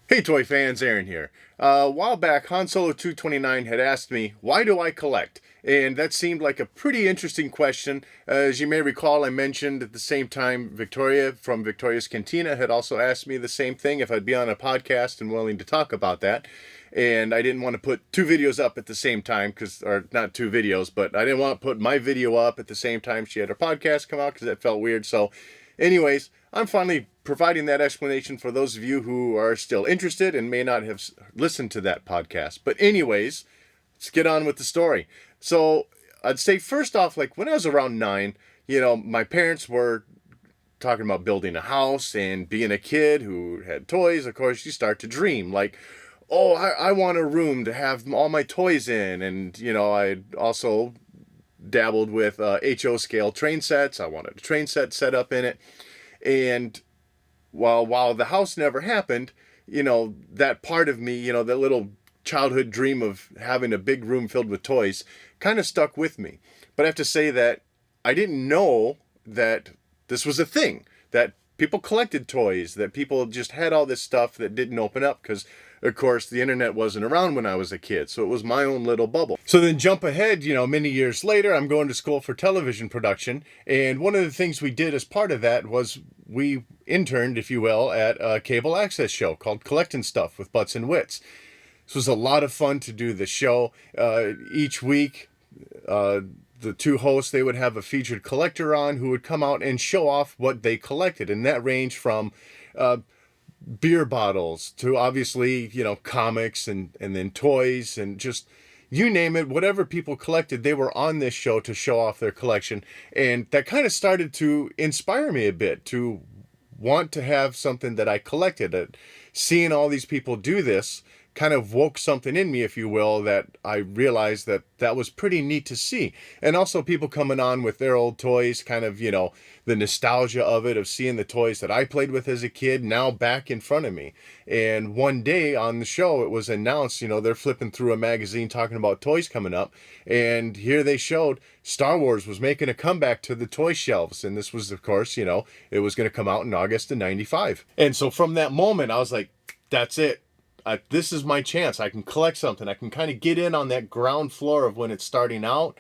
Hey toy fans, Aaron here. A while back, Han Solo 229 had asked me, why do I collect? And that seemed like a pretty interesting question. As you may recall, I mentioned at the same time Victoria from Victoria's Cantina had also asked me the same thing, if I'd be on a podcast and willing to talk about that. And I didn't want to put two videos up at the same time, or not two videos, but I didn't want to put my video up at the same time she had her podcast come out because that felt weird. So anyways, I'm finally providing that explanation for those of you who are still interested and may not have listened to that podcast. But anyways, let's get on with the story. So I'd say first off, like when I was around 9, my parents were talking about building a house, and being a kid who had toys, of course, you start to dream like, oh, I want a room to have all my toys in. And, I also dabbled with HO scale train sets. I wanted a train set up in it. And while the house never happened, that part of me, that little childhood dream of having a big room filled with toys kind of stuck with me. But I have to say that I didn't know that this was a thing, that people collected toys, that people just had all this stuff that didn't open up because, of course, the internet wasn't around when I was a kid, so it was my own little bubble. So then jump ahead, many years later, I'm going to school for television production, and one of the things we did as part of that was we interned, if you will, at a cable access show called Collectin' Stuff with Butts and Wits. This was a lot of fun to do the show. Each week, the two hosts, they would have a featured collector on who would come out and show off what they collected, and that ranged from beer bottles to obviously, comics and then toys and just you name it, whatever people collected, they were on this show to show off their collection. And that kind of started to inspire me a bit to want to have something that I collected. Seeing all these people do this kind of woke something in me, if you will, that I realized that was pretty neat to see. And also people coming on with their old toys, kind of, the nostalgia of it, of seeing the toys that I played with as a kid now back in front of me. And one day on the show, it was announced, they're flipping through a magazine talking about toys coming up. And here they showed Star Wars was making a comeback to the toy shelves. And this was, of course, it was going to come out in August of 95. And so from that moment, I was like, that's it. This is my chance. I can collect something. I can kind of get in on that ground floor of when it's starting out.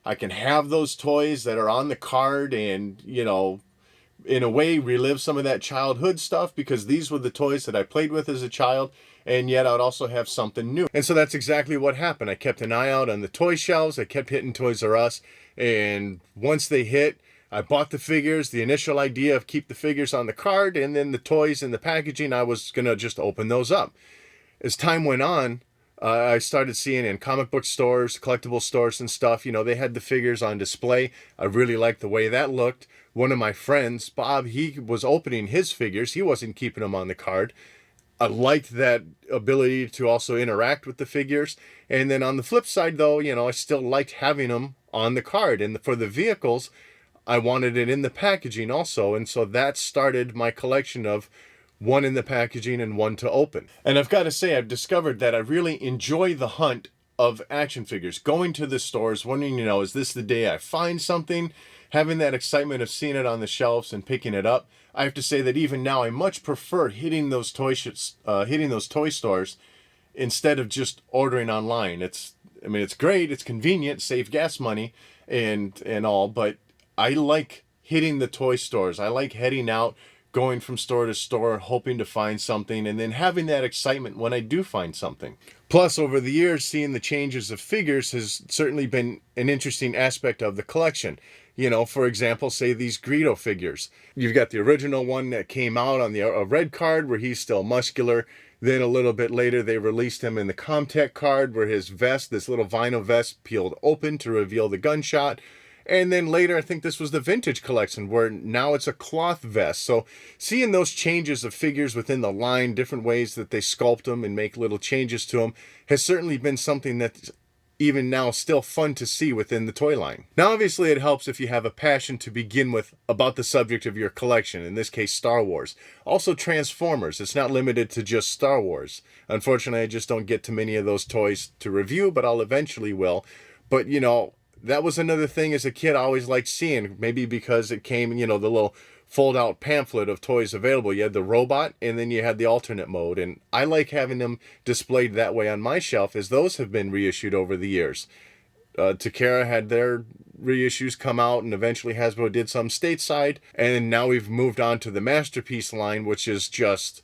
I can have those toys that are on the card and, in a way relive some of that childhood stuff, because these were the toys that I played with as a child, and yet I'd also have something new. And so that's exactly what happened. I kept an eye out on the toy shelves. I kept hitting Toys R Us, and once they hit, I bought the figures. The initial idea of keep the figures on the card, and then the toys and the packaging, I was going to just open those up. As time went on, I started seeing in comic book stores, collectible stores and stuff, they had the figures on display. I really liked the way that looked. One of my friends, Bob, he was opening his figures. He wasn't keeping them on the card. I liked that ability to also interact with the figures. And then on the flip side, though, I still liked having them on the card. And for the vehicles, I wanted it in the packaging also. And so that started my collection of one in the packaging and one to open. And I've got to say, I've discovered that I really enjoy the hunt of action figures. Going to the stores, wondering, is this the day I find something? Having that excitement of seeing it on the shelves and picking it up. I have to say that even now, I much prefer hitting those toy stores instead of just ordering online. It's great, it's convenient, save gas money and all, but I like hitting the toy stores. I like heading out, going from store to store, hoping to find something, and then having that excitement when I do find something. Plus, over the years, seeing the changes of figures has certainly been an interesting aspect of the collection. For example, say these Greedo figures. You've got the original one that came out on a red card where he's still muscular. Then a little bit later, they released him in the Comtech card where his vest, this little vinyl vest, peeled open to reveal the gunshot. And then later, I think this was the vintage collection where now it's a cloth vest. So seeing those changes of figures within the line, different ways that they sculpt them and make little changes to them, has certainly been something that's even now still fun to see within the toy line. Now, obviously, it helps if you have a passion to begin with about the subject of your collection, in this case, Star Wars. Also, Transformers. It's not limited to just Star Wars. Unfortunately, I just don't get too many of those toys to review, but I'll eventually will. But, that was another thing as a kid I always liked seeing, maybe because it came, the little fold-out pamphlet of toys available. You had the robot, and then you had the alternate mode. And I like having them displayed that way on my shelf, as those have been reissued over the years. Takara had their reissues come out, and eventually Hasbro did some stateside. And now we've moved on to the Masterpiece line, which is just...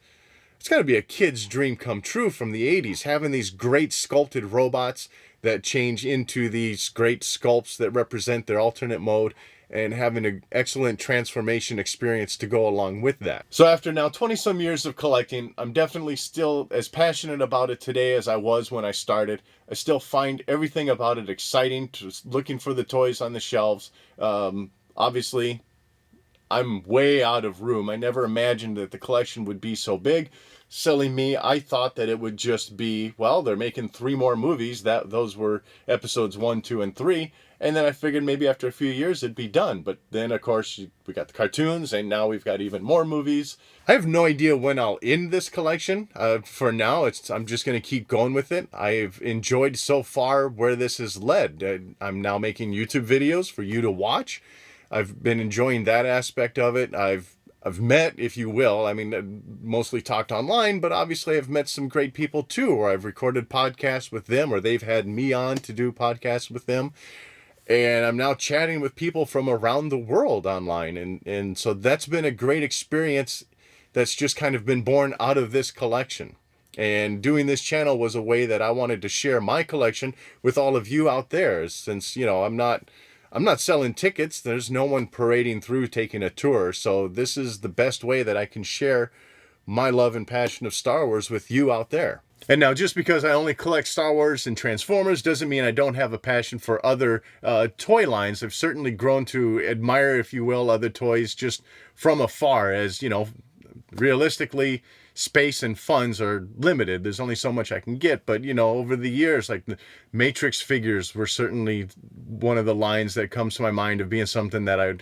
it's got to be a kid's dream come true from the 80s, having these great sculpted robots that change into these great sculpts that represent their alternate mode, and having an excellent transformation experience to go along with that. So after now 20 some years of collecting, I'm definitely still as passionate about it today as I was when I started. I still find everything about it exciting, just looking for the toys on the shelves. Obviously, I'm way out of room. I never imagined that the collection would be so big. Silly me, I thought that it would just be, well, they're making 3 more movies. Those were episodes 1, 2, and 3. And then I figured maybe after a few years it'd be done. But then, of course, we got the cartoons, and now we've got even more movies. I have no idea when I'll end this collection. For now, I'm just going to keep going with it. I've enjoyed so far where this has led. I'm now making YouTube videos for you to watch. I've been enjoying that aspect of it. I've met, if you will, I mean, mostly talked online, but obviously I've met some great people too, or I've recorded podcasts with them, or they've had me on to do podcasts with them. And I'm now chatting with people from around the world online. And so that's been a great experience that's just kind of been born out of this collection. And doing this channel was a way that I wanted to share my collection with all of you out there, since, you know, I'm not selling tickets. There's no one parading through taking a tour. So this is the best way that I can share my love and passion of Star Wars with you out there. And now, just because I only collect Star Wars and Transformers doesn't mean I don't have a passion for other toy lines. I've certainly grown to admire, if you will, other toys just from afar, as, you know, realistically, space and funds are limited. There's only so much I can get. But, you know, over the years, like the Matrix figures were certainly one of the lines that comes to my mind of being something that I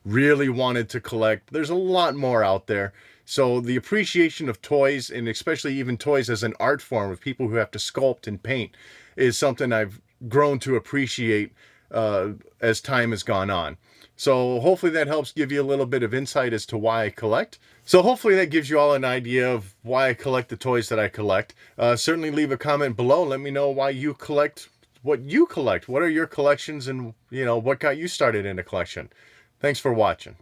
really wanted to collect. There's a lot more out there. So the appreciation of toys, and especially even toys as an art form of people who have to sculpt and paint, is something I've grown to appreciate as time has gone on. So hopefully that helps give you a little bit of insight as to why I collect. So hopefully that gives you all an idea of why I collect the toys that I collect. Certainly leave a comment below. Let me know why you collect what you collect. What are your collections, and, you know, what got you started in a collection? Thanks for watching.